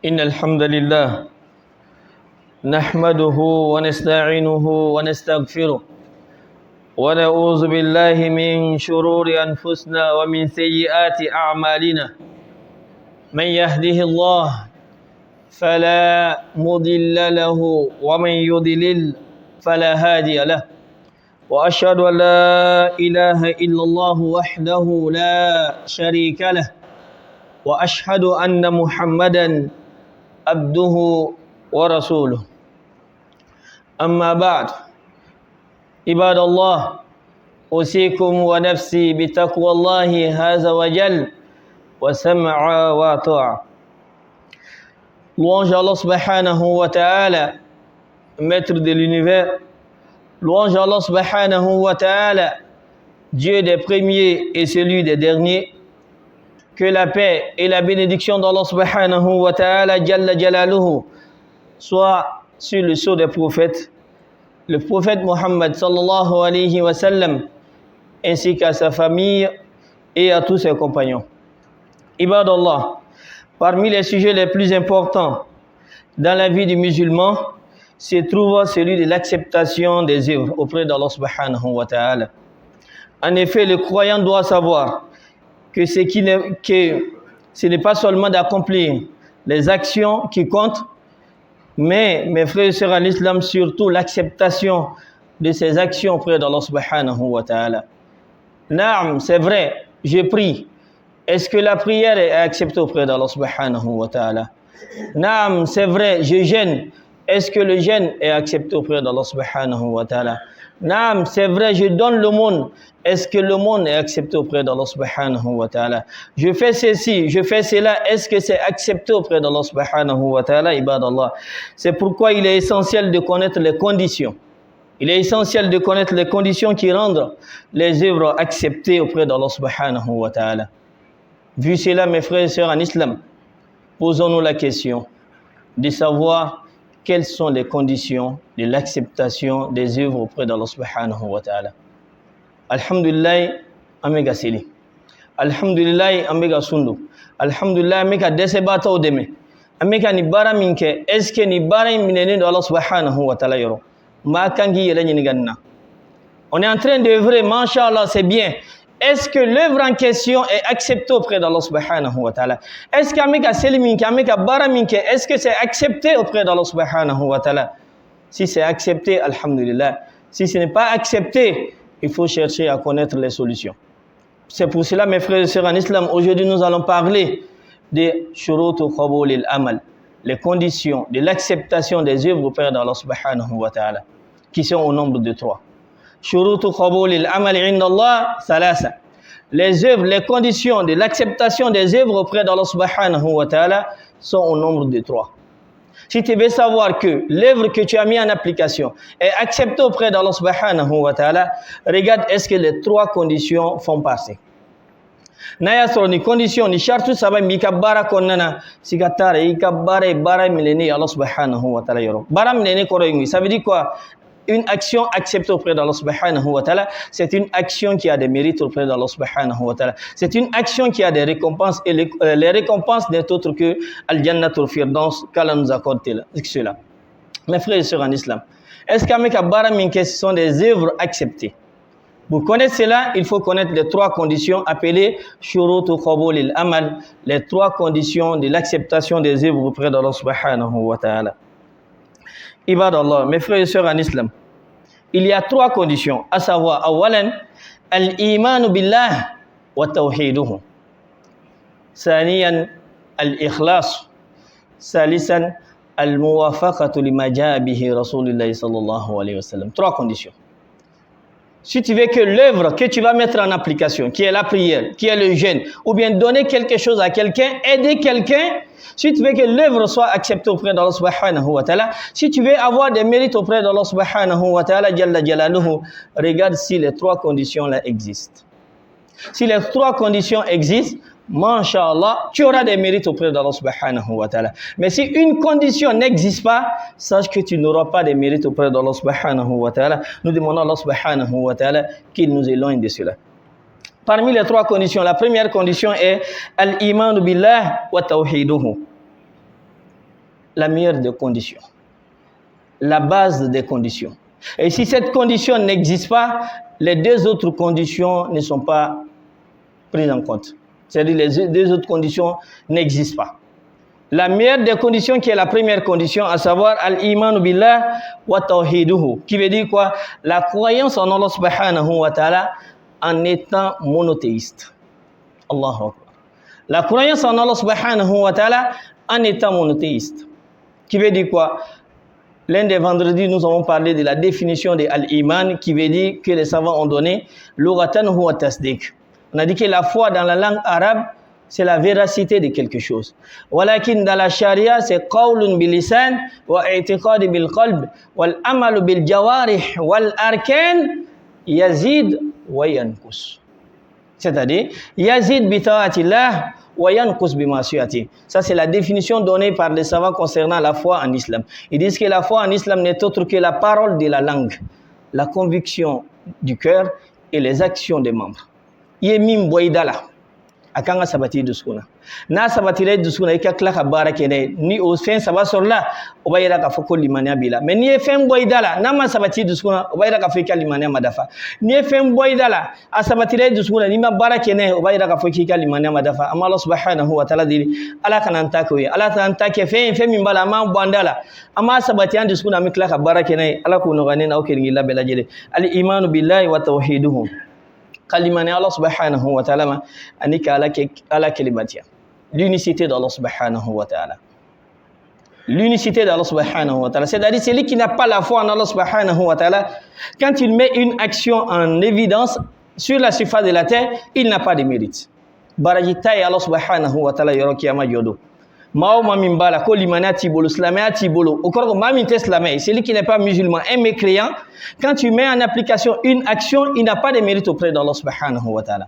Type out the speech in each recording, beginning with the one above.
إن الحمد لله نحمده ونستعينه ونستغفره ونعوذ بالله من شرور أنفسنا ومن سيئات أعمالنا من يهده الله فلا مضل له ومن يضلل فلا هادي له وأشهد أن لا إله إلا الله وحده لا شريك له وأشهد أن محمدا عبده ورسوله أما بعد عباد الله أوصيكم ونفسي بتقوى الله عز وجل وسمع وطاعة. Louange à Allah subhanahu wa ta'ala, maître de l'univers. Louange à Allah subhanahu wa ta'ala, Dieu des premiers et celui des derniers. Que la paix et la bénédiction d'Allah subhanahu wa ta'ala jalla jalaluhu soit sur le sceau des prophètes, le prophète Muhammad sallallahu alayhi wa sallam, ainsi qu'à sa famille et à tous ses compagnons. Ibadallah, parmi les sujets les plus importants dans la vie du musulman, se trouve celui de l'acceptation des œuvres auprès d'Allah subhanahu wa ta'ala. En effet, le croyant doit savoir que ce n'est pas seulement d'accomplir les actions qui comptent, mais, mes frères et sœurs en islam, surtout l'acceptation de ces actions auprès d'Allah subhanahu wa ta'ala. Naam, c'est vrai, je prie. Est-ce que la prière est acceptée auprès d'Allah subhanahu wa ta'ala? Naam, c'est vrai, je jeûne. Est-ce que le jeûne est accepté auprès d'Allah subhanahu wa ta'ala? Naam, c'est vrai, je donne le monde. Est-ce que le monde est accepté auprès d'Allah subhanahu wa ta'ala? Je fais ceci, je fais cela. Est-ce que c'est accepté auprès d'Allah subhanahu wa ta'ala, ibadallah? C'est pourquoi il est essentiel de connaître les conditions. Il est essentiel de connaître les conditions qui rendent les œuvres acceptées auprès d'Allah subhanahu wa ta'ala. Vu cela, mes frères et sœurs en islam, posons-nous la question de savoir quelles sont les conditions de l'acceptation des œuvres auprès d'Allah subhanahu wa ta'ala. Alhamdulillah, amega seli. Alhamdulillah, amega sundu. Alhamdulillah, amega desebata odeme. Amega ni bara minke, eske ni bara minene de Allah subhanahu wa ta'ala yoro. Ma kangi yele ni ganna. On est en train d'œuvrer, mashallah, c'est bien. Est-ce que l'œuvre en question est acceptée auprès d'Allah subhanahu wa ta'ala? Est-ce qu'ameka seli minke, ameka bara minke, est-ce que c'est accepté auprès d'Allah subhanahu wa ta'ala? Si c'est accepté, alhamdulillah. Si ce n'est pas accepté, il faut chercher à connaître les solutions. C'est pour cela, mes frères et sœurs en islam, aujourd'hui nous allons parler des shurutu qabul al-amal, les conditions de l'acceptation des œuvres auprès d'Allah subhanahu wa ta'ala, qui sont au nombre de 3. Shurutu qabul al-amal inda Allah thalatha. Les œuvres, les conditions de l'acceptation des œuvres auprès d'Allah subhanahu wa ta'ala sont au nombre de 3. Si tu veux savoir que l'œuvre que tu as mis en application est acceptée auprès d'Allah subhanahu wa ta'ala, regarde est-ce que les 3 conditions font partie. Naya sur les conditions, ni chartu sabay mika bara konnana sikatare ika bara mileni Allah subhanahu wa ta'ala yoro. Bara mileni koroyumi, ça veut dire quoi? Une action acceptée auprès d'Allah subhanahu wa ta'ala, c'est une action qui a des mérites auprès d'Allah subhanahu wa ta'ala. C'est une action qui a des récompenses, et les récompenses n'est autre que Al-Jannatul Firdaus qu'Allah nous accorde cela. Mes frères et sœurs en islam, est-ce qu'avec Abara Minke, ce sont des œuvres acceptées? Pour connaître cela, il faut connaître les 3 conditions appelées Shurutu Qabul al-Amal, les 3 conditions de l'acceptation des œuvres auprès d'Allah subhanahu wa ta'ala. Ibadallah, mes frères et sœurs en islam, il y a 3 conditions, à savoir, awalan, al-imanu billah wa tawhiduhu. Thaniyan, al-ikhlas. Salisan, al-muwafaqatu lima jaa bihi Rasulullah sallallahu alayhi wa sallam. 3 conditions. Si tu veux que l'œuvre que tu vas mettre en application, qui est la prière, qui est le jeûne, ou bien donner quelque chose à quelqu'un, aider quelqu'un, si tu veux que l'œuvre soit acceptée auprès d'Allah subhanahu wa ta'ala, si tu veux avoir des mérites auprès d'Allah subhanahu wa ta'ala, jalla jalaluhu, regarde si les 3 conditions-là existent. Si les 3 conditions existent, Masha'Allah, tu auras des mérites auprès d'Allah subhanahu wa ta'ala. Mais si une condition n'existe pas, sache que tu n'auras pas de mérites auprès d'Allah subhanahu wa ta'ala. Nous demandons à Allah subhanahu wa ta'ala qu'il nous éloigne de cela. Parmi les 3 conditions, la première condition est al-iman billah wa tawhiduhu. la meilleure des conditions, la base des conditions. Et si cette condition n'existe pas, les deux autres conditions ne sont pas prises en compte. C'est-à-dire les deux autres conditions n'existent pas. La meilleure des conditions qui est la première condition, à savoir al-iman billah wa tawhiduhu, qui veut dire quoi? La croyance en Allah subhanahu wa ta'ala en étant monothéiste. Allahu Akbar. La croyance en Allah subhanahu wa ta'ala en étant monothéiste. Qui veut dire quoi? L'un des vendredis, nous avons parlé de la définition de al-iman, qui veut dire que les savants ont donné lughatan huwa tasdiq. On a dit que la foi dans la langue arabe, c'est la véracité de quelque chose. Walakin dans la charia, c'est qawlun bil lisan wa i'tiqad bil qalb wal amal bil jawarih wal arkan yazid wa yanqus. C'est-à-dire yazid bi ta'atillah wa yanqus bi ma'siyati. Ça c'est la définition donnée par les savants concernant la foi en islam. Ils disent que la foi en islam n'est autre que la parole de la langue, la conviction du cœur et les actions des membres. Yemim boydala akanga sabati duskuna na sabati le duskuna ikakla ka barakene ni o fen saba sorla o bayira ka foko limania bila mais ni fen boydala na ma sabati duskuna o bayira ka fika limania madafa ni fen boydala a sabati le duskuna ni ma barakene o bayira ka fika limania madafa amma Allah subhanahu wa ta'ala dili ala kana ntako ya ala tan take fen min bala ma bandala amma sabati an duskuna mi kla ka barakene ala ko no ganena o keringi labela jede al imanu billahi wa tawhiduhu kalimani Allah subhanahu wa ta'ala anika ala kalimatia. L'unicité d'Allah subhanahu wa ta'ala. L'unicité d'Allah subhanahu wa ta'ala. C'est-à-dire celui qui n'a pas la foi en Allah subhanahu wa ta'ala, quand il met une action en évidence sur la surface de la terre, il n'a pas de mérite. Barajita et Allah subhanahu wa ta'ala yorokiyama yodo. Mao mamimbala ko limana tibolo slamé tibolo okoro maminte slamé celui qui n'est pas musulman un mécréant quand tu mets en application une action il n'a pas de mérite auprès d'Allah subhanahu wa ta'ala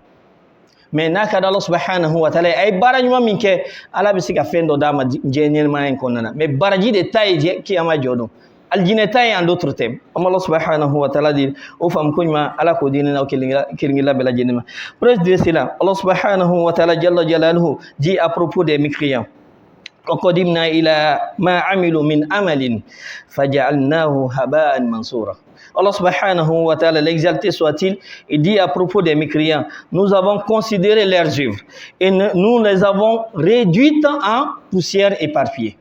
mais naka d'Allah subhanahu wa ta'ala ay barajuma minke ala bisika fendo dama jenel ma en konana mais baraji de taille qui ama jodo aljinata en d'autres thèmes Allah subhanahu wa ta'ala dit o fam kunyma ala ko dinina o kiringila bela jenema presse de cela Allah subhanahu wa ta'ala jalla jalaluhu dit à propos des mécréants وقدمنا إلى ما عملوا من عمل فجعلناه هباء منصورا. Allah subhanahu wa ta'ala, l'exalté soit-il, il dit à propos des mécréants, nous avons considéré leurs œuvres et nous les avons réduites en poussière éparpillée.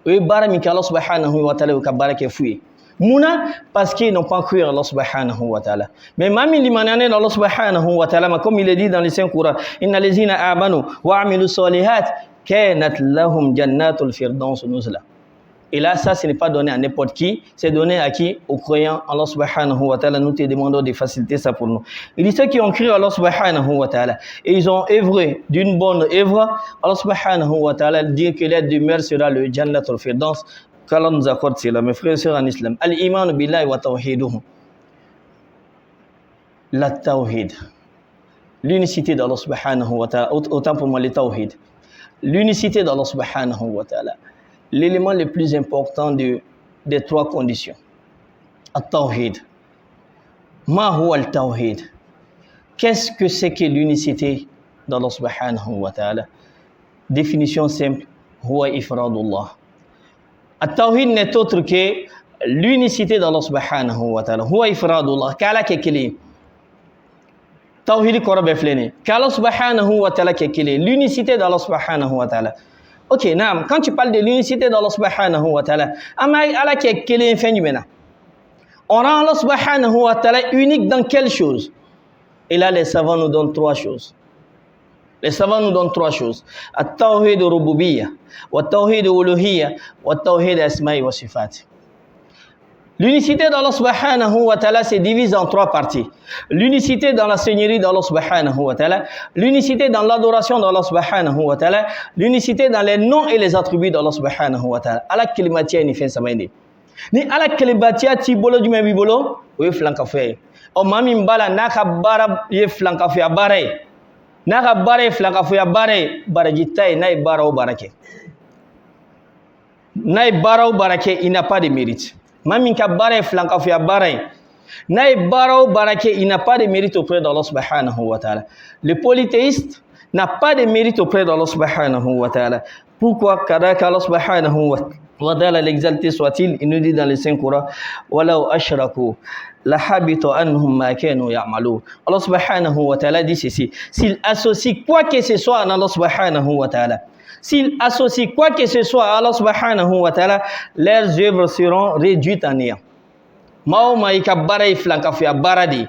Et baramika Allah subhanahu wa ta'ala ukabarake fouye. Mouna parce qu'ils n'ont pas cru à Allah subhanahu wa ta'ala. Mais même l'imanane Allah subhanahu wa ta'ala, comme il est dit dans les Saints Courans, inna lezina amanu wa amilu solihat kanat lahum jannatul firdaus nuzla. Et là, ça, ce n'est pas donné à n'importe qui, c'est donné à qui? Aux croyants. Allah subhanahu wa ta'ala, nous te demandons de faciliter ça pour nous. Il dit ceux qui ont cru à Allah subhanahu wa ta'ala et ils ont œuvré d'une bonne œuvre, Allah subhanahu wa ta'ala dit que l'aide demeure sera le jannatul firdaus. Qu'Allah nous accorde cela, mes frères et sœurs en islam. Al-iman billahi wa tawhiduhu. La tawhid. L'unicité d'Allah subhanahu wa ta'ala. Autant pour moi, le tawhid. L'unicité d'Allah subhanahu wa ta'ala. L'élément le plus important des trois conditions. At-tawhid. Ma huwa al-tawhid. Qu'est-ce que c'est que l'unicité d'Allah subhanahu wa ta'ala? Définition simple. Huwa ifradullah. At-tawhid n'est autre que l'unicité d'Allah subhanahu wa ta'ala. Huwa ifradullah. Kala kekele. Tawhid korobe flene. Kala subhanahu wa ta'ala kekele. L'unicité d'Allah subhanahu wa ta'ala. Ok, naam. Quand tu parles de l'unicité d'Allah subhanahu wa ta'ala, amay ala kekele phénomène. On rend Allah subhanahu wa ta'ala unique dans quelle chose? Et là, les savants nous donnent trois choses. Les savants nous donnent trois choses. At-tawhid rububiyya, wa tawhid uluhiyya, wa tawhid asma'i wa sifat. L'unicité d'Allah subhanahu wa ta'ala se divise en trois parties. L'unicité dans la seigneurie d'Allah subhanahu wa ta'ala, l'unicité dans l'adoration d'Allah subhanahu wa ta'ala, l'unicité dans les noms et les attributs d'Allah subhanahu wa ta'ala. Ala kalimatia ni fen samainde. Ni ala kalimatia ti bolo du mebi bolo, we flanka fe. O mami mbala naka bara ye flanka fe bare. Naka bare flanka fe bare, barajitai na bara o barake. Na bara o barake, il n'a pas de mérite. Maminka bare flanka fe bare. Na bara o barake, il n'a pas de mérite auprès d'Allah subhanahu wa ta'ala. Le polythéiste n'a pas de mérite auprès d'Allah subhanahu wa ta'ala. Pourquoi? Car Allah subhanahu wa ta'ala l'exalté soit-il, il nous dit dans le Saint-Coran, walau ashraku la habita anhum ma kanu ya'malun. Allah subhanahu wa ta'ala dit ceci, s'il associe quoi que ce soit à Allah subhanahu wa ta'ala, s'il associe quoi que ce soit à Allah subhanahu wa ta'ala, leurs œuvres seront réduites en néant. Mao maika baray flanka fi baradi.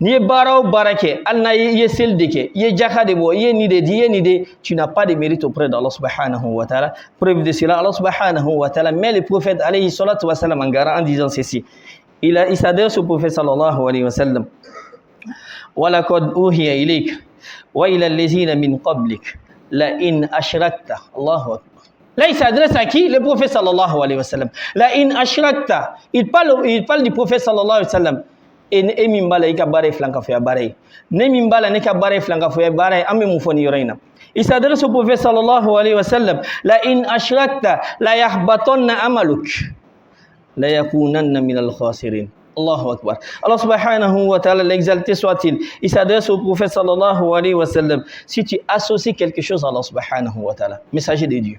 Ni barao barake, alna ye sel deke, ye jaka de bo, ye ni de, tu n'as pas de mérite auprès d'Allah subhanahu wa ta'ala. Preuve de cela, Allah subhanahu wa ta'ala met le prophète alayhi salatu wa salam en garant en disant ceci. Il s'adresse au prophète sallallahu alayhi wa sallam. Wa laqad uhiya ilayk wa ila allazina min qablik la in ashrakta. Allahu akbar. Là, il s'adresse à qui? Le prophète sallallahu alayhi wa sallam. La in ashrakta. Il parle du prophète sallallahu alayhi wa sallam. Et mimbala ika bare flanka foya bare. Ne mimbala ne ka bare flanka foya bare amme mufoni yoraina. Il s'adresse au prophète sallallahu alayhi wa sallam. La in ashrakta la yahbatanna amaluk. La yakunanna min al-khasirin. Allahu akbar. Allah subhanahu wa ta'ala, l'exalté soit-il, il s'adresse au prophète sallallahu alayhi wa sallam. Si tu associes quelque chose à Allah subhanahu wa ta'ala, messager de Dieu.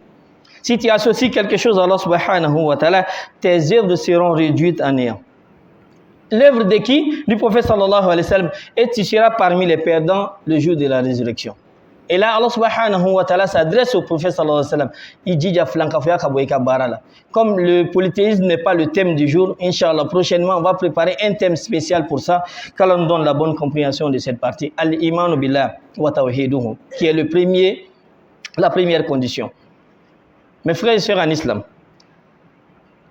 Si tu associes quelque chose à Allah subhanahu wa ta'ala, tes œuvres seront réduites en néant. L'œuvre de qui? Du prophète sallallahu alayhi wa sallam. Et tu seras parmi les perdants le jour de la résurrection. Et là, Allah subhanahu wa ta'ala s'adresse au prophète sallallahu alayhi wa sallam. Il dit, comme le polythéisme n'est pas le thème du jour, Inch'Allah, prochainement, on va préparer un thème spécial pour ça, car on donne la bonne compréhension de cette partie. Al-imanu billah wa tawhiduhu, qui est la première condition. Mes frères et sœurs en islam,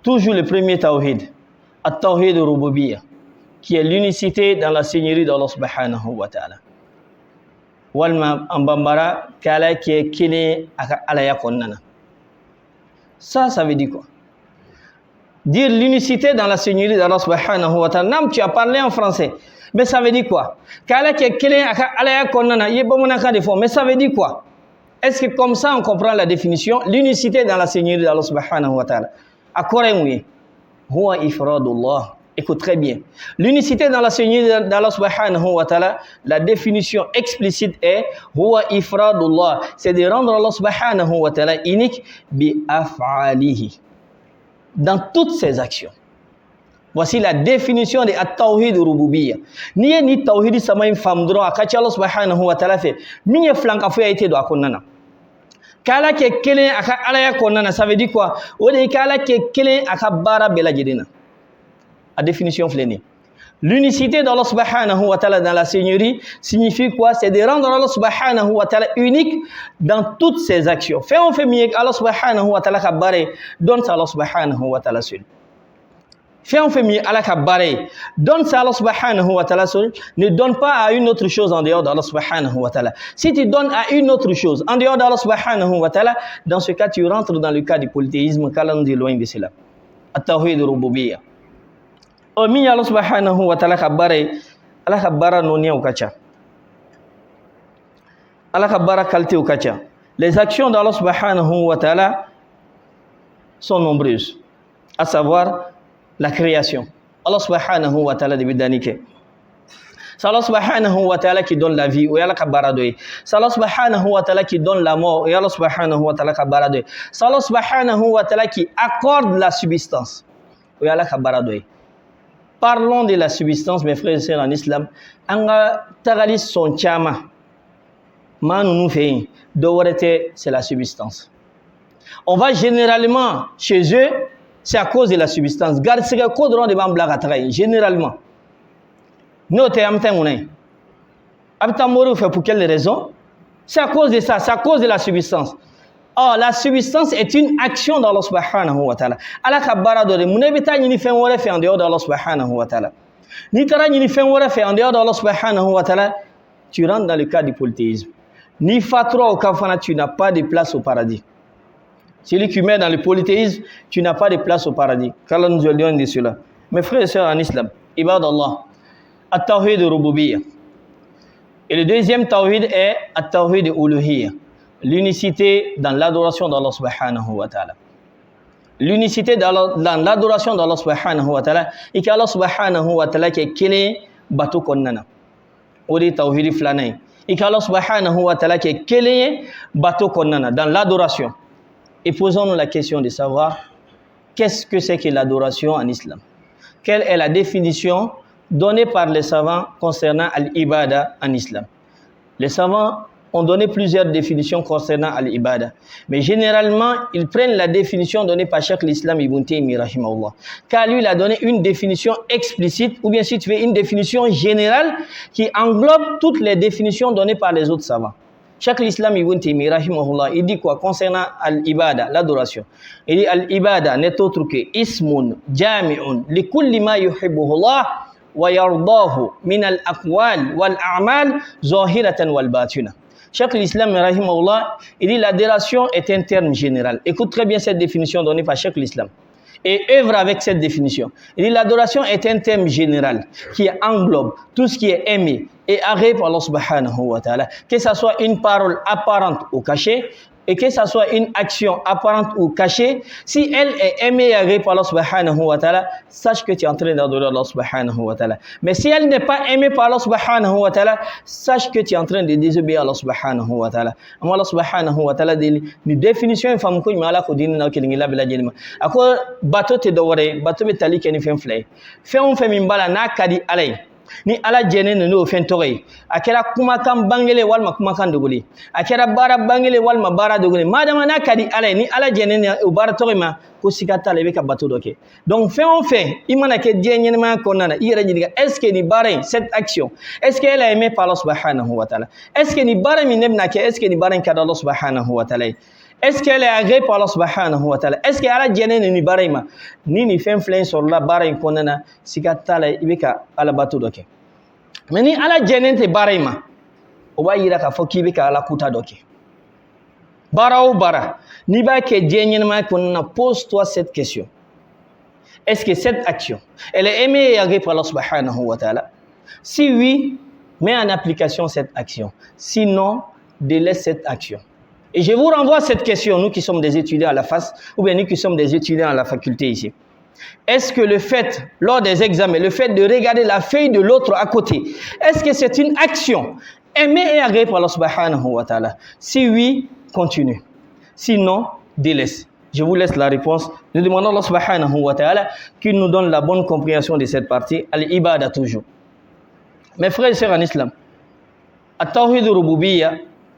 toujours le premier tawhid, at-tawhid rububiyyah, qui est l'unicité dans la seigneurie d'Allah subhanahu wa ta'ala. Walma ambambara kala qui est kile aka alaya konnana. Ça veut dire quoi? Dire l'unicité dans la seigneurie d'Allah subhanahu wa ta'ala. Nam, tu as parlé en français, mais ça veut dire quoi? Kala qui est kile aka alaya konnana. Yebomuna des fois, mais ça veut dire quoi? Est-ce que comme ça on comprend la définition? L'unicité dans la seigneurie d'Allah subhanahu wa ta'ala. À quoi huwa ifradullah. Écoute très bien. L'unicité dans la seigneurie d'Allah subhanahu wa ta'ala, la définition explicite est huwa ifradullah. C'est de rendre Allah subhanahu wa ta'ala unique bi af'alihi. Dans toutes ses actions. Voici la définition de at-tawhid rububiyyah. Ni tawhid sama famdro akachi Allah subhanahu wa ta'ala fait. Minye flanka fo été do akonnana. Kala ke kelen aka alaya konnana, ça veut dire quoi? Ode kala ke kelen aka bara bela jedena. La définition flénée. L'unicité d'Allah subhanahu wa ta'ala dans la seigneurie signifie quoi? C'est de rendre Allah subhanahu wa ta'ala unique dans toutes ses actions. On fait mieux qu'Allah subhanahu wa ta'ala kabare, donne ça à Allah subhanahu wa ta'ala seul. On fait mieux Allah kabare, donne ça à Allah subhanahu wa ta'ala seul, ne donne pas à une autre chose en dehors d'Allah subhanahu wa ta'ala. Si tu donnes à une autre chose en dehors d'Allah subhanahu wa ta'ala, dans ce cas tu rentres dans le cas du polythéisme, car on est loin de cela. At-tawhid rububiyyah. Omi Allah subhanahu wa ta'ala kabare, Allah kabara nonia ukacha. Allah kabara kalte ukacha. Les actions d'Allah subhanahu wa ta'ala sont nombreuses, à savoir la création. Allah subhanahu wa ta'ala de bidanike. C'est Allah subhanahu wa ta'ala qui donne la vie, ou Allah kabara doye. C'est Allah subhanahu wa ta'ala qui donne la mort, et Allah subhanahu wa ta'ala kabara doye. C'est Allah subhanahu wa ta'ala qui accorde la subsistance, ou Allah kabara doye. Parlons de la subsistance, mes frères et sœurs en islam. Anga tagalis son chama. Manu nous fait c'est la subsistance. On va généralement chez eux, c'est à cause de la subsistance. Garde ce que kodron de bambla katray généralement. Note amta munay. Abta moru fait pour quelle raison? C'est à cause de ça, c'est à cause de la subsistance. Oh, la subsistance est une action d'Allah subhanahu wa ta'ala. Allah kabara dore munebita ni fait wore fait en dehors d'Allah subhanahu wa ta'ala. Ni tara ni fait wore fait en dehors d'Allah subhanahu wa ta'ala, tu rentres dans le cas du polythéisme. Ni fatwa au kafana, tu n'as pas de place au paradis. Celui qui met dans le polythéisme, tu n'as pas de place au paradis. Qu'Allah nous donne de cela. Mes frères et sœurs en islam, ibadallah, at-tawhid rububiyyah. Et le deuxième tawhid est at-tawhid uluhiyyah. L'unicité dans l'adoration d'Allah subhanahu wa ta'ala. L'unicité dans l'adoration d'Allah subhanahu wa ta'ala. Et qu'Allah subhanahu wa ta'ala qui est kélé bateau konnana. Odi tawhidi flanay. Et qu'Allah subhanahu wa ta'ala qui est kélé bateau konnana dans l'adoration. et posons-nous la question de savoir qu'est-ce que c'est que l'adoration en islam. Quelle est la définition donnée par les savants concernant l'ibada en islam? Les savants ont donné plusieurs définitions concernant l'ibada. Mais généralement, ils prennent la définition donnée par Cheikh l'Islam Ibn Taymiyyah rahimahullah. Car lui, il a donné une définition explicite, ou bien si tu veux, une définition générale qui englobe toutes les définitions données par les autres savants. Cheikh l'Islam Ibn Taymiyyah rahimahullah, il dit quoi concernant l'ibada, l'adoration? Il dit l'ibada n'est autre que ismun jami'un li kulli ma yuhibbuhullah wa yardahu min al-aqwal wal a'mal zahiratan wal batina. Cheikh l'Islam rahimahullah, il dit l'adoration est un terme général. Écoute très bien cette définition donnée par Cheikh l'Islam et œuvre avec cette définition. Il dit l'adoration est un terme général qui englobe tout ce qui est aimé et agréé par Allah subhanahu wa ta'ala, que ce soit une parole apparente ou cachée, et que ça soit une action apparente ou cachée, si elle est aimée et agréée par Allah subhanahu wa ta'ala, sache que tu es en train d'adorer Allah subhanahu wa ta'ala. Mais si elle n'est pas aimée par Allah subhanahu wa ta'ala, sache que tu es en train de désobéir à Allah subhanahu wa ta'ala. Allah subhanahu wa ta'ala dit ni définition une femme ko mala ko dinin na kelingi la bela jelima. Ako bato te dowore, bato be tali ken fen flay. Fe on fe min bala na kadi alay. Ni ala jene no fen toy akera kuma kan bangele walma kuma kan dogoli akera bara bangele walma bara dogoli madama na kadi ala ni ala jene ne bara toy ma ko sikata lebe ka bato doke donc fait on fait imana ke jene ma konana ira jiniga est-ce que ni bara cette action est-ce qu'elle est aimée par Allah subhanahu wa ta'ala est-ce que ni bara mi nebna ke est-ce que ni bara ka Allah subhanahu wa ta'ala est-ce qu'elle est agréée par Allah subhanahu wa ta'ala est-ce qu'elle a jene ni baraima ni fen flen sur la bara konana sikata la ibeka ala bato doke mais ni ala jene te baraima o ba yira ka foki ibeka ala kuta doke bara ou bara ni ba ke jene ma konana pose-toi cette question est-ce que cette action elle est aimée et agréée par Allah subhanahu wa ta'ala si oui mets en application cette action sinon délaisse cette action. Et je vous renvoie à cette question, nous qui sommes des étudiants à la FAS, ou bien nous qui sommes des étudiants à la faculté ici. Est-ce que le fait, lors des examens, le fait de regarder la feuille de l'autre à côté, est-ce que c'est une action aimée et agréée par Allah subhanahu wa ta'ala? Si oui, continue. Sinon, délaisse. Je vous laisse la réponse. Nous demandons à Allah subhanahu wa ta'ala qu'il nous donne la bonne compréhension de cette partie. Al-ibada toujours. Mes frères et sœurs en islam, at-tawhid rububiyya,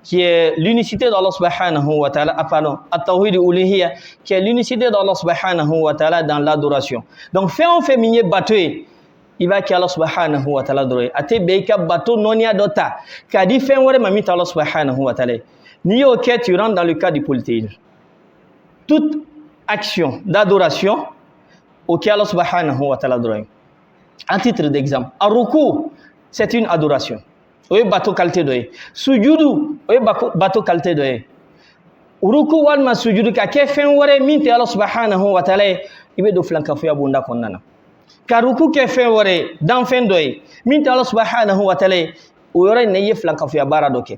qui est l'unicité d'Allah subhanahu wa ta'ala, pardon, at-tawhid uluhiyya, qui est l'unicité d'Allah subhanahu wa ta'ala dans l'adoration. Donc, fait on fait minier batoué, il va qu'Allah subhanahu wa ta'ala adoré. Ate beika bateau nonia dota, kadi fait on mamit Allah subhanahu wa ta'ala. Ni ok, tu rentres dans le cas du polythéisme. Toute action d'adoration, ok Allah subhanahu wa ta'ala adoré. À titre d'exemple, ar-ruku, c'est une adoration. Oye bato qualité doye sujudu oye bato qualité doye uruku wal ma sujudu ka ke fen wore minte Allah subhanahu wa ta'ala ibe do flanka fu ya bunda konnana ka ruku ke fen wore dan fen doye minte Allah subhanahu wa ta'ala o yore ne ye flanka fu ya bara doke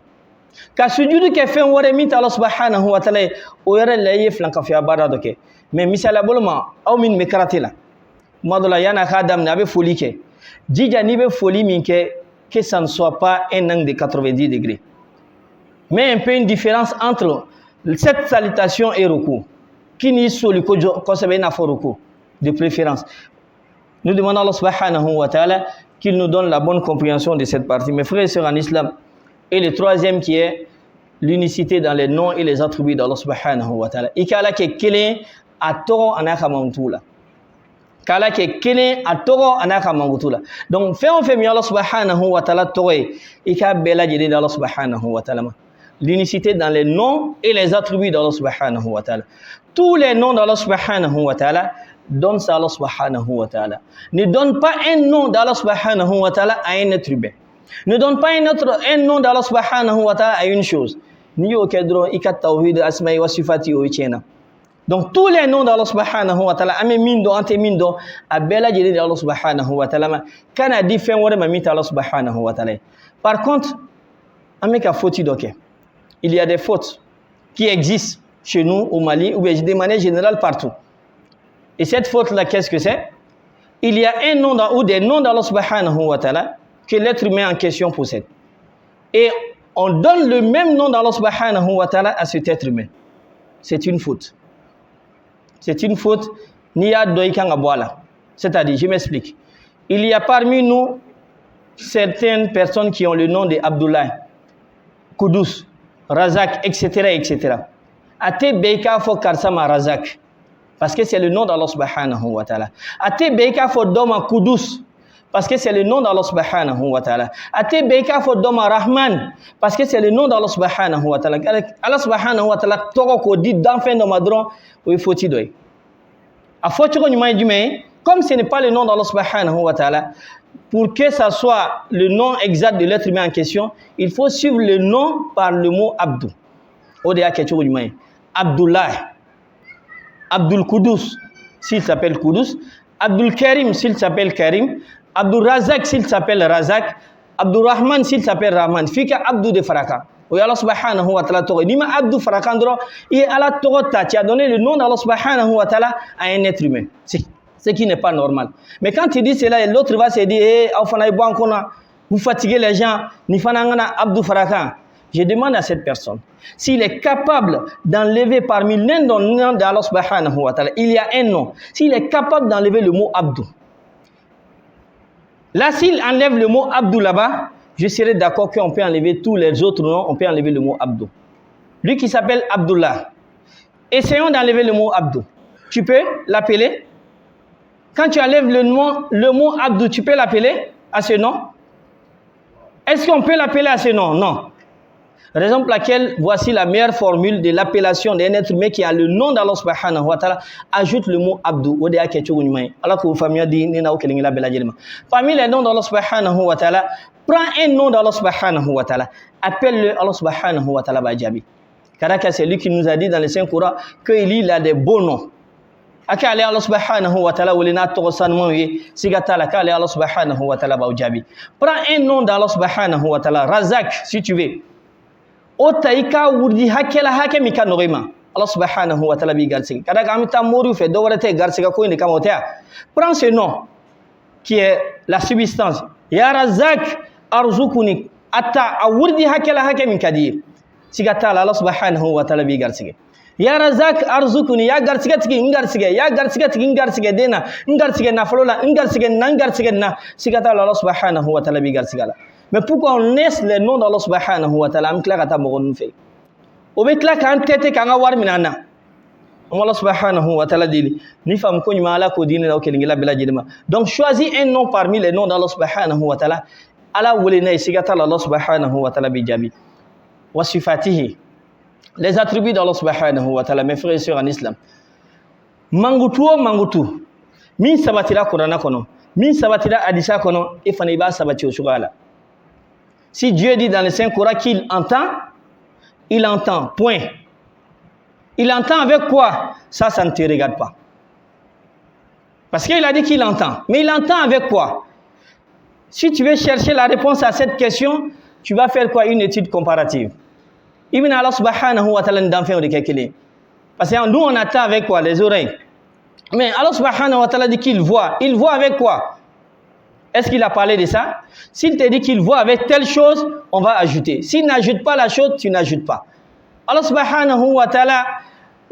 ka sujudu ke fen wore minte Allah subhanahu wa ta'ala o yore le ye flanka fu ya bara doke mais misala bolma aw min mekratila madola yana khadam na be foli ke jija ni be foli min ke que ça ne soit pas un angle de 90 degrés. Mais un peu une différence entre cette salutation et ruku. Qui n'y soit le ruku de préférence. Nous demandons à Allah subhanahu wa ta'ala qu'il nous donne la bonne compréhension de cette partie. Mes frères et sœurs en islam. Et le troisième qui est l'unicité dans les noms et les attributs d'Allah subhanahu wa ta'ala. Ikala ke kele atoro anaka mamtula. Kala ke kelen atoro anaka mangutula. Donc fait on fait mi Allah subhanahu wa ta'ala toé ika bela jedi Allah subhanahu wa ta'ala. L'unicité dans les noms et les attributs d'Allah subhanahu wa ta'ala. Tous les noms d'Allah subhanahu wa ta'ala donnent ça à Allah subhanahu wa ta'ala. Ne donne pas un nom d'Allah subhanahu wa ta'ala à un être humain. Ne donne pas un nom d'Allah subhanahu wa ta'ala à une chose. Ni au kedro ika tawhid asma'i wa sifati o ichena. Donc tous les noms d'Allah subhanahu wa ta'ala ame mindo ante mindo abela jeli d'Allah subhanahu wa ta'ala kana di fen wore mamita Allah subhanahu wa ta'ala. Par contre ame ka faute doke. Il y a des fautes qui existent chez nous au Mali ou bien de manière générale partout. Et cette faute là qu'est-ce que c'est? Il y a un nom ou des noms d'Allah subhanahu wa ta'ala que l'être humain en question possède. Et on donne le même nom d'Allah subhanahu wa ta'ala à cet être humain. C'est une faute. c'est une faute. C'est-à-dire, je m'explique. Il y a parmi nous certaines personnes qui ont le nom de Abdullah, Kudus, Razak, etc. etc. Ate Beika fo Karsama Razak. Parce que c'est le nom d'Allah subhanahu wa ta'ala. Ate Beika fo Doma Kudus. Parce que c'est le nom d'Allah subhanahu wa ta'ala. Ate Beika fo Doma Rahman. Parce que c'est le nom d'Allah subhanahu wa ta'ala. Allah subhanahu wa ta'ala, toko ko dit d'enfin de madron, ou il faut t'y doyer. A faut tu comme ce n'est pas le nom d'Allah subhanahu wa ta'ala, pour que ça soit le nom exact de l'être humain en question, il faut suivre le nom par le mot Abdou. Abdullah, Abdul Kudus, s'il s'appelle Kudus, Abdul Karim, s'il s'appelle Karim, Abdul Razak, s'il s'appelle Razak, Abdul Rahman, s'il s'appelle Rahman, Fika Abdou de Faraka. Oui, Allah subhanahu wa ta'ala, Nima Abdou Farakandro, et Allah Torota, tu as donné le nom d'Allah subhanahu wa ta'ala à un être humain. Ce qui n'est pas normal. Mais quand tu dis cela, l'autre va se dire, vous fatiguez les gens, Abdou Farakan. Je demande à cette personne, s'il est capable d'enlever parmi l'un des noms d'Allah subhanahu wa ta'ala, il y a un nom, s'il est capable d'enlever le mot Abdou. Là, s'il enlève le mot Abdou là-bas, je serais d'accord qu'on peut enlever tous les autres noms, on peut enlever le mot Abdou. Lui qui s'appelle Abdullah. Essayons d'enlever le mot Abdou. Tu peux l'appeler? Quand tu enlèves le mot Abdou, tu peux l'appeler à ce nom? Est-ce qu'on peut l'appeler à ce nom? Non. Raison pour laquelle, voici la meilleure formule de l'appellation d'un être humain qui a le nom d'Allah subhanahu wa ta'ala. Ajoute le mot Abdou. Parmi les noms d'Allah subhanahu wa ta'ala, prends un nom d'Allah subhanahu wa ta'ala. Appelle-le Allah subhanahu wa ta'ala Bajabi. Car c'est lui qui nous a dit dans le Saint-Coran qu'il a des beaux noms. Akale Allah subhanahu wa ta'ala wulina to sanmo wi sigata la kale Allah subhanahu wa ta'ala Bajabi. Prends un nom d'Allah subhanahu wa ta'ala, Razak si tu veux. Otaika wurdi hakela hakemika norima. Allah subhanahu wa ta'ala bi garsi. Kada kamita moru fe do warate garsi ka ko inde kamotea. Prends ce nom qui est la substance. Ya Razak arzukuni atta awurdi hakela hakemika di. Sigata Allah subhanahu wa ta'ala bi garsi. Ya Razak arzukuni ya garsiga tigi ngarsiga ya garsiga tigi ngarsiga dena ngarsiga na falola ngarsiga na sigata Allah subhanahu wa ta'ala bi garsiga la. Mais pourquoi on laisse les noms d'Allah subhanahu wa ta'ala amkla kata mogon fait obekla kan tete kan war minana Allah subhanahu wa ta'ala dit ni fam ko nyima ala ko dina o kelingila bela jidima. Donc choisis un nom parmi les noms d'Allah subhanahu wa ta'ala ala wolena sigata Allah subhanahu wa ta'ala bi jabi wa sifatihi. Les attributs d'Allah subhanahu wa ta'ala, mes frères et sœurs en islam. Mangutu. Min sabatira Qur'ana kono. Min sabatira hadisa kono. Et faniba sabati au shugala. Si Dieu dit dans le Saint-Coran qu'il entend, il entend. Point. Il entend avec quoi? Ça ne te regarde pas. Parce qu'il a dit qu'il entend. Mais il entend avec quoi? Si tu veux chercher la réponse à cette question, tu vas faire quoi? Une étude comparative. Ibn Allah subhanahu wa ta'ala n'en fait de quelque. Parce que nous on attend avec quoi? Les oreilles. Mais Allah subhanahu wa ta'ala dit qu'il voit. Il voit avec quoi? Est-ce qu'il a parlé de ça? S'il te dit qu'il voit avec telle chose, on va ajouter. S'il n'ajoute pas la chose, tu n'ajoutes pas. Allah subhanahu wa ta'ala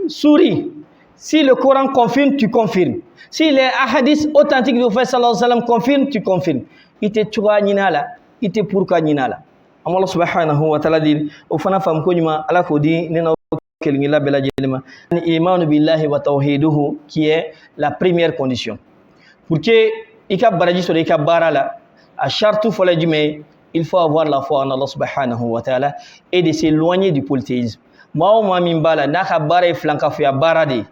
sourit. Si le Coran confirme, tu confirmes. Si les hadiths authentiques du prophète sallallahu alayhi wa sallam confirment, tu confirmes. Il te tuwa ninala, il te pourka ninala. Allah subhanahu wa ta'ala dit au fana fam ko nyuma ala ko di nena kelingila bela jelema iman billahi wa tawhiduhu qui est la première condition pour que ika baraji so ika barala a chartu fola jumé il faut avoir la foi en Allah subhanahu wa ta'ala et de s'éloigner du polythéisme ma min bala naka bare flanka fu ya barade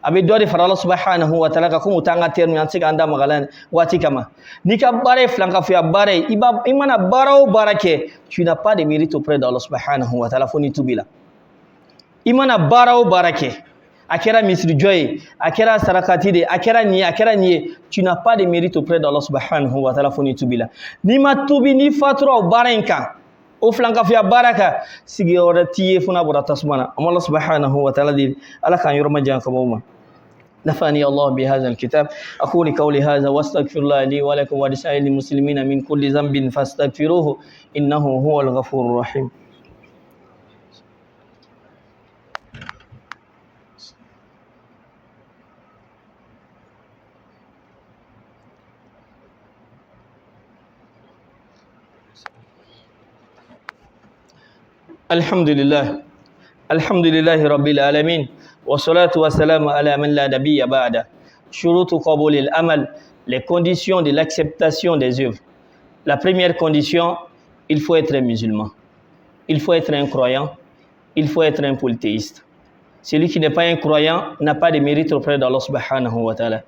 abe dode fara Allah subhanahu wa ta'ala ko mutanga termi antika anda magalan wati kama nika bare flanka fu ya bare imana barao barake tu n'as pas de mérite auprès d'Allah subhanahu wa ta'ala foni tubila imana barao barake akera misri joy akera sarakati de akera ni tu n'as pas de mérite auprès d'Allah subhanahu wa ta'ala foni tubila ni matubi ni fatro barenka o flanka fi baraka sigi ora tiye funa burata subhana Allah subhanahu wa ta'ala di ala kan yorma jan kamuma نفعني الله بهذا الكتاب أقول قولي هذا واستغفر الله لي ولكم ولسائر المسلمين من كل ذنب فاستغفروه إنه هو الغفور الرحيم Alhamdulillah. Alhamdulillahi Rabbil Alamin. Wa salatu wa salam ala man la nabiyya ba'da. Shurutu qabul al-amal. Les conditions de l'acceptation des œuvres. La première condition, il faut être un musulman. Il faut être un croyant. Il faut être un polythéiste. Celui qui n'est pas un croyant n'a pas de mérite auprès d'Allah subhanahu wa ta'ala.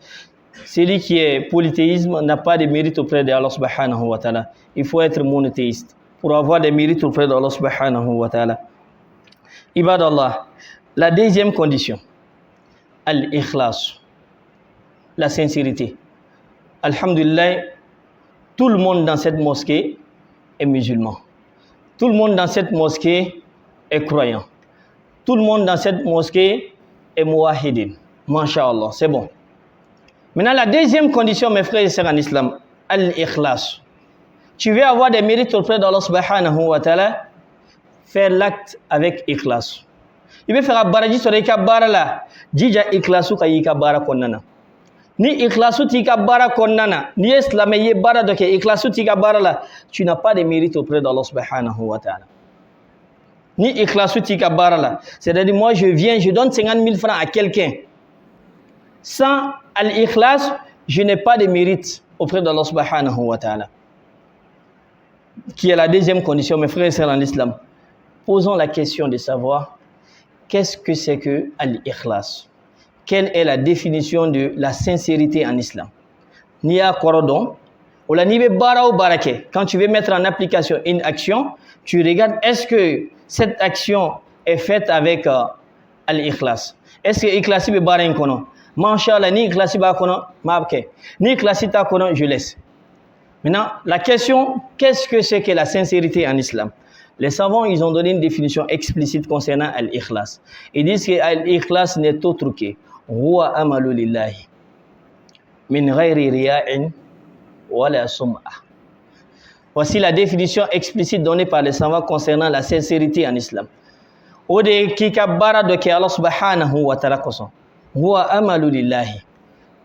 Celui qui est polythéisme n'a pas de mérite auprès d'Allah subhanahu wa ta'ala. Il faut être monothéiste pour avoir des mérites auprès d'Allah subhanahu wa ta'ala. Ibadallah, la deuxième condition, al-ikhlas, la sincérité. Alhamdulillah, tout le monde dans cette mosquée est musulman. Tout le monde dans cette mosquée est croyant. Tout le monde dans cette mosquée est muwahidin. Masha'Allah, c'est bon. Maintenant, la deuxième condition, mes frères et sœurs en islam, al-ikhlas. Tu veux avoir des mérites auprès d'Allah subhanahu wa ta'ala, faire l'acte avec ikhlas. Il veut faire baraji sur les kabara là. Dija ikhlasu ka yika bara konnana. Ni ikhlasu tika bara konnana. Ni islamé bara de ke ikhlasu tika bara là. Tu n'as pas de mérite auprès d'Allah subhanahu wa ta'ala. Ni ikhlasu tika bara là. C'est-à-dire, moi je viens, je donne 50 000 francs à quelqu'un. Sans al-ikhlas, je n'ai pas de mérite auprès d'Allah subhanahu wa ta'ala. Qui est la deuxième condition, mes frères et sœurs en islam. Posons la question de savoir qu'est-ce que c'est que al-ikhlas. Quelle est la définition de la sincérité en islam? Niya korodon, ou la nibe bara ou barake. Quand tu veux mettre en application une action, tu regardes est-ce que cette action est faite avec al-ikhlas. Est-ce que ikhlasi be bara inkono? Masha'Allah, ni ikhlasi ba kono, mabke. Ni ikhlasi ta kono, je laisse. Maintenant, la question, qu'est-ce que c'est que la sincérité en islam? Les savants, ils ont donné une définition explicite concernant al-ikhlas. Ils disent que al-ikhlas n'est autre que huwa amalu lillahi min ghayri riya'in wala sum'ah. Voici la définition explicite donnée par les savants concernant la sincérité en islam. Ode kika bara de ke Allah subhanahu wa ta'ala koson. Huwa amalu lillahi.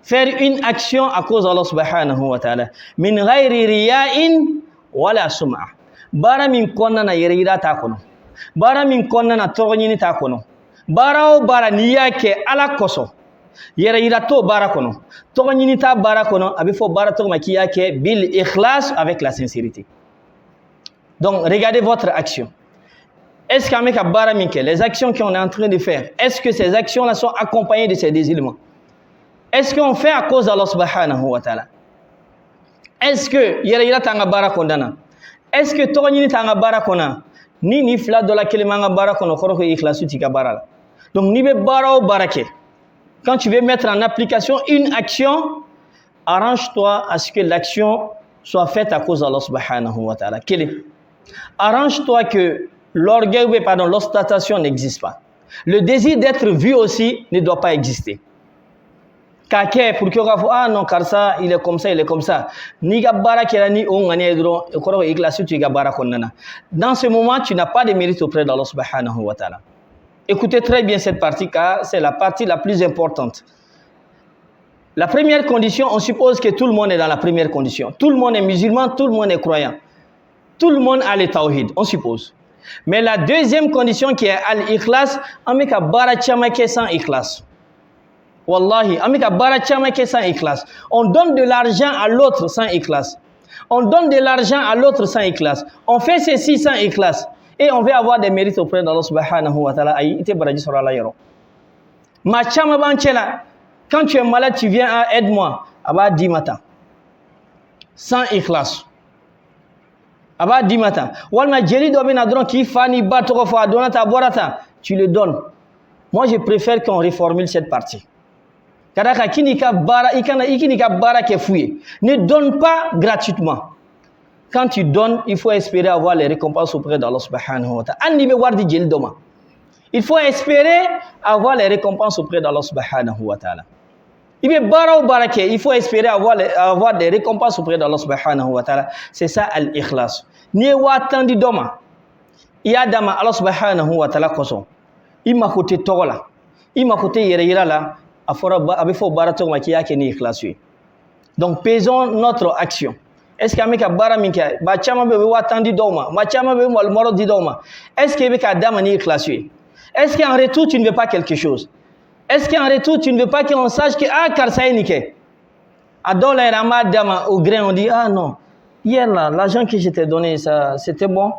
Faire une action à cause d'Allah subhanahu wa ta'ala. Min ghayri riya'in wala sum'ah. Bara min konna na yere ta kono. Bara min konna na toronyini ta kono. Bara o bara niya ke ala koso. Yere to bara kono. Toronyini ta bara kono. Abi fo bara to makiya ke bil ikhlas avec la sincérité. Donc regardez votre action. Est-ce qu'avec bara min ke les actions qu'on est en train de faire, est-ce que ces actions là sont accompagnées de ces deux éléments? Est-ce qu'on fait à cause d'Allah subhanahu wa ta'ala? Est-ce que yere ta bara kondana? Est-ce que toronyini tanga bara kona ni fla de la kelimanga bara kono koroko ikhlasu tika bara. Donc ni be bara o barake. Quand tu veux mettre en application une action, arrange-toi à ce que l'action soit faite à cause d'Allah subhanahu wa ta'ala. Arrange-toi que l'orgueil, pardon, l'ostentation n'existe pas. Le désir d'être vu aussi ne doit pas exister. Kake pour que ah non car ça il est comme ça, il est comme ça. Ni gabara kelani on ngani dro ekoro iklasu tu gabara konnana. Dans ce moment, tu n'as pas de mérite auprès d'Allah subhanahu wa ta'ala. Écoutez très bien cette partie car c'est la partie la plus importante. La première condition, on suppose que tout le monde est dans la première condition. Tout le monde est musulman, tout le monde est croyant. Tout le monde a le tawhid, on suppose. Mais la deuxième condition qui est al-ikhlas, amika bara chamake sans ikhlas. Wallahi, amika bara chamake sans ikhlas. On donne de l'argent à l'autre sans ikhlas. On donne de l'argent à l'autre sans ikhlas. On fait ceci sans ikhlas. Et on veut avoir des mérites auprès d'Allah subhanahu wa ta'ala. Aïe, ite baraji sur Allah yaro. Ma chama banchela. Quand tu es malade, tu viens à aide-moi. Aba di mata. Sans ikhlas. Aba di mata. Walma jeli do ben adron ki fani batoko fa donata borata. Tu le donnes. Moi, je préfère qu'on reformule cette partie. Kadaka kinika bara ikana ikinika bara ke fouillé. Ne donne pas gratuitement. Quand tu donnes, il faut espérer avoir les récompenses auprès d'Allah subhanahu wa ta'ala. Annibe wardi jeli doma. Il faut espérer avoir les récompenses auprès d'Allah subhanahu wa ta'ala. Il faut espérer avoir des récompenses auprès d'Allah subhanahu wa ta'ala. C'est ça al-ikhlas. Ni watandi doma. Ya dama Allah subhanahu wa ta'ala koso. Ima kote togola. Ima kote yere la. Afora abifo barato makiya ke ni ikhlas. Donc pesons notre action. est-ce que amika bara minka ba chama be watandi doma ma chama be mal moro di doma est-ce que bika damani classé est-ce qu'en retour tu ne veux pas quelque chose est-ce qu'en retour tu ne veux pas qu'on sache que ah karsa nike adola rama dama au grain on dit ah non hier là l'argent que je t'ai donné ça c'était bon.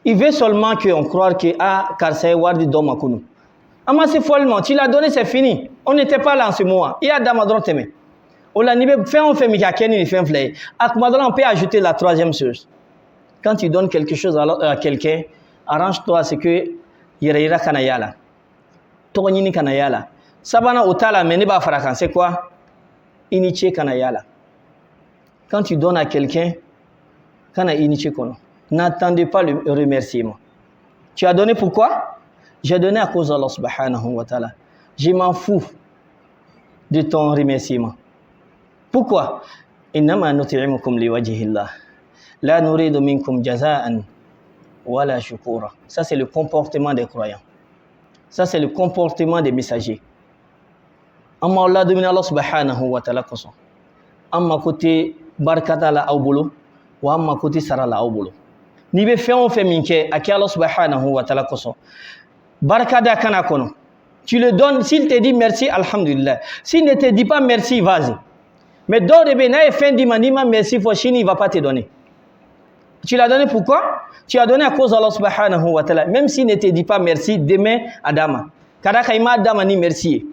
Il veut seulement qu'on croit que ah karsa wardi doma kunu ama c'est follement tu l'as donné c'est fini on n'était pas là en ce moment il y a dama droit t'aimer. On peut ajouter la troisième chose. Quand tu donnes quelque chose à quelqu'un, arrange-toi à ce que yira kanayala. Togni kanayala. Sabana otala meneba farakan, c'est quoi? Iniche kanayala. Quand tu donnes à quelqu'un, kana iniche kono. N'attendez pas le remerciement. Tu as donné pourquoi? J'ai donné à cause d'Allah subhanahu wa ta'ala. Je m'en fous de ton remerciement. Pourquoi? Innama nut'imukum liwajhillah la nuridu minkum jaza'an wala shukura. Ça c'est le comportement des croyants. Ça c'est le comportement des messagers. Amma Allah domine Allah subhanahu wa ta'ala koso. Amma côté barakata la awbulu wa amma côté sara la awbulu. Ni be fait on fait minke aki Allah subhanahu wa ta'ala koso. Barakada kana kono. Tu le donnes, s'il te dit merci, alhamdulillah. S'il ne te dit pas merci, vas-y. Mais d'autres bénéfices, fin d'Imanima, merci, Fochini, il ne va pas te donner. Tu l'as donné pourquoi? Tu as donné à cause d'Allah subhanahu wa ta'ala. Même s'il ne te dit pas merci, demain, Adama. Kadakaima Adama ni merci.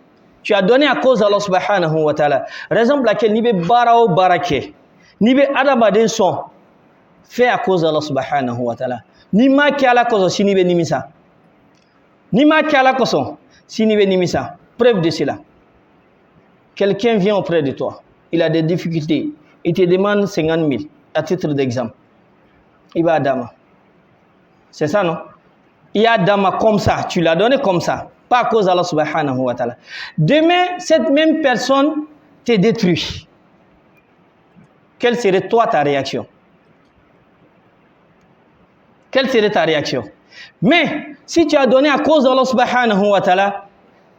Tu as donné à cause d'Allah subhanahu wa ta'ala. Raison pour laquelle ni be barao barake, ni be adama den son, fait à cause d'Allah subhanahu wa ta'ala. Ni ma ki ala cause si ni be nimisa. Ni ma ki ala cause si ni be nimisa. Preuve de cela. Quelqu'un vient auprès de toi. Il a des difficultés, il te demande 50 000 à titre d'exemple. Il va à Dama. C'est ça, non? Il y a Dama comme ça, tu l'as donné comme ça, pas à cause d'Allah subhanahu wa ta'ala. Demain, cette même personne te détruit. Quelle serait toi ta réaction? Quelle serait ta réaction? Mais si tu as donné à cause d'Allah subhanahu wa ta'ala,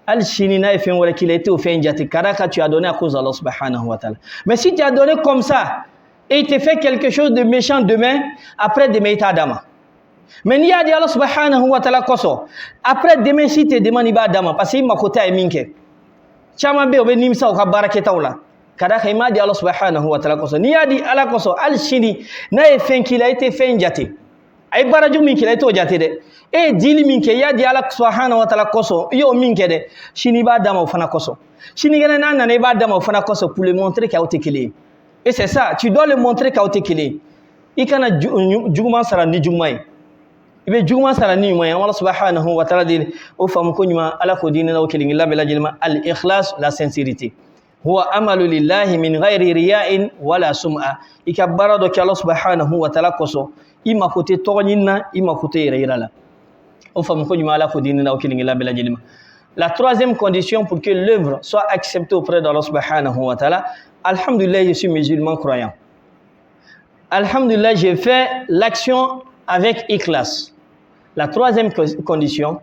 Al-Shinina fait un qu'il a été offert Karaka, tu as donné à cause d'Allah subhanahu wa ta'ala. Mais si tu as donné comme ça, et il te fait quelque chose de méchant demain, après demain, il t'a dama. Mais il y a dit Allah subhanahu wa ta'ala koso. Après demain, si tu demandes, il va dama, parce qu'il m'a côté à minke. Chamabe, on veut ça au baraketa ou là. Karaka, il m'a dit Allah subhanahu wa ta'ala koso. Ni a dit Allah koso, Al-Shini, n'a fait qu'il a été fait njate. Ay baraju min kila ito jate de e dili min ke ya di ala subhanahu wa ta'ala koso yo min ke de shini ba dama fana koso shini gana nan na ba dama fana koso pour le montrer qu'il a été kili et c'est ça tu dois le montrer qu'il a été kili ikana juguma sara ni jumai ibe juguma sara ni moy Allah subhanahu wa ta'ala dit o fam ko nyuma ala ko dinina o kili ngila bela jilma al ikhlas la sincérité huwa amalu lillahi min ghairi riya'in wala sum'a ikabara do Allah subhanahu wa ta'ala koso ima côté tornina ima côté irala on femme ko nyuma ala ko dinina o kilingi la bela jelima. La troisième condition pour que l'œuvre soit acceptée auprès d'Allah subhanahu wa ta'ala, alhamdulillah je suis musulman croyant, alhamdulillah j'ai fait l'action avec ikhlas. La troisième condition,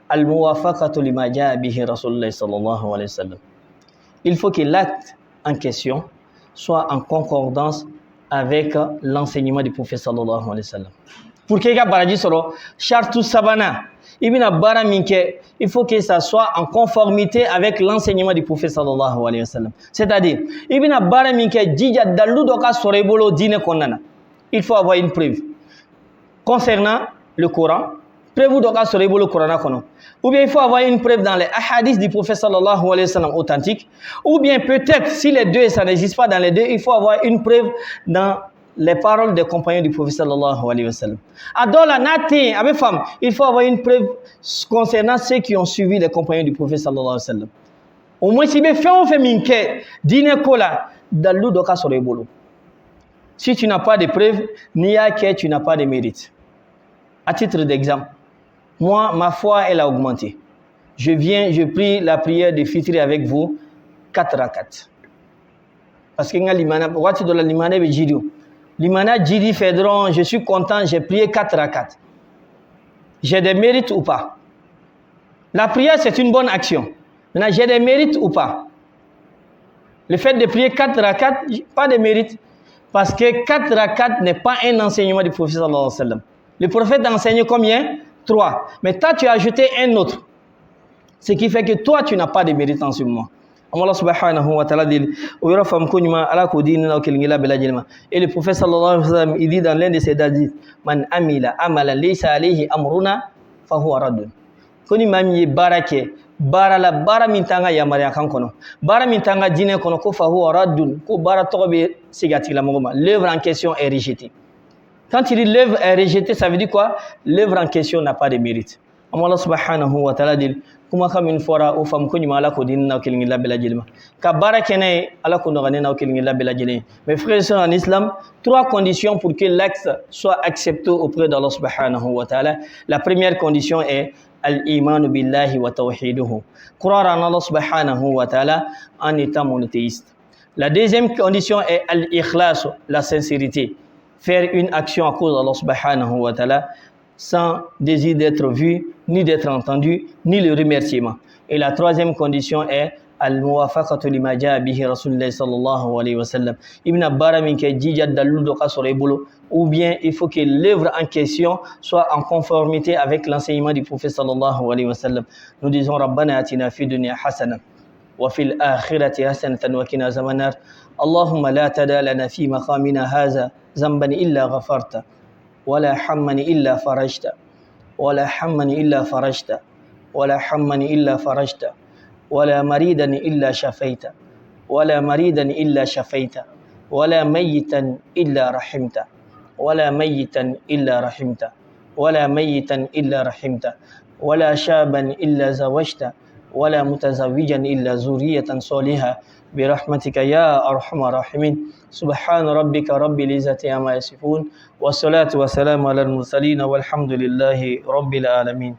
al-muwafaqatu lima jaa bihi rasulullah sallallahu alayhi wa sallam, il faut que l'acte en question soit en concordance avec l'enseignement du prophète sallallahu alayhi wa sallam. Pour que les baraji soro chartu sabana ibina bara minke, il faut que ça soit en conformité avec l'enseignement du prophète sallallahu alayhi wa sallam. C'est-à-dire ibina bara minke dija dalu doka sorebolo dine konana. Il faut avoir une preuve concernant le Coran. Preuve doka sorebolo Coran kono. Ou bien il faut avoir une preuve dans les hadiths du prophète sallallahu alayhi wa sallam authentiques. Ou bien peut-être si les deux ça n'existe pas dans les deux, il faut avoir une preuve dans les paroles des compagnons du prophète sallallahu alayhi wa sallam. Adola nati avec femme, il faut avoir une preuve concernant ceux qui ont suivi les compagnons du prophète sallallahu alayhi wa sallam. Au moins si bien fait on fait minke dîner kola dalu doka sorebolo. Si tu n'as pas de preuves, ni à que tu n'as pas de mérite. À titre d'exemple, moi ma foi elle a augmenté. Je prie la prière de Fitri avec vous 4 rakats. Parce que l'imana wati de l'imana be jidio. L'imana jidi Fédron, je suis content, j'ai prié 4 rakats. J'ai des mérites ou pas? La prière, c'est une bonne action. Maintenant, j'ai des mérites ou pas? Le fait de prier 4 rakats, pas de mérite. Parce que 4 rakats n'est pas un enseignement du prophète sallallahu alayhi wa sallam. Le prophète a enseigné combien? 3. Mais toi, tu as ajouté un autre. Ce qui fait que toi, tu n'as pas de mérite en ce moment. Allah subhanahu wa ta'ala dit, et le prophète sallallahu alayhi wa sallam, il dit dans l'un de ses hadiths, Man amila amala laysa alayhi amruna fahuwa raddun. Koni mami barake bara la bara mintanga ya maria kankono bara mintanga dine kono ko fahuwa raddun ko bara tobe sigati la mogoma. L'œuvre en question est rejetée. Quand il dit l'œuvre est rejetée, ça veut dire quoi? L'œuvre en question n'a pas de mérite. Allah subhanahu wa ta'ala dit kuma kam une fois au fam ko nyima ala ko dinna ko lingi labela jilma ka barakene ala ko no ganena ko lingi labela jilé. Mes frères et sœurs en islam, 3 conditions pour que l'acte soit accepté auprès d'Allah subhanahu wa ta'ala. La première condition est al-iman billahi wa tawhiduhu, croire en Allah subhanahu wa ta'ala en étant monothéiste. La deuxième condition est al-ikhlas, la sincérité, faire une action à cause d'Allah subhanahu wa ta'ala sans désir d'être vu, ni d'être entendu, ni le remerciement. Et la troisième condition est al-muwafaqatu lima jaa bihi Rasulullah sallallahu alayhi wa sallam. Ibn Abbara min ke jija dalul do kasore bolo, ou bien il faut que l'œuvre en question soit en conformité avec l'enseignement du prophète sallallahu alayhi wa sallam. Nous disons Rabbana atina fi dunya hasana wa fil akhirati hasanatan wa qina azabannar. Allahumma la tada lana fi maqamina hadha zamban illa ghafarta ولا حمني إلا فرجت ولا حمني إلا فرجت ولا حمني إلا فرجت ولا مريدا إلا شفيت ولا مريدا إلا شفيت ولا ميتا إلا رحمت ولا ميتا إلا رحمت ولا ميتا إلا رحمت ولا شابا إلا زوجت ولا متزوجا إلا ذرية صالحة برحمتك يا أرحم الراحمين. سبحان ربك رب العزة عما يصفون والصلاة والسلام على المرسلين والحمد لله رب العالمين.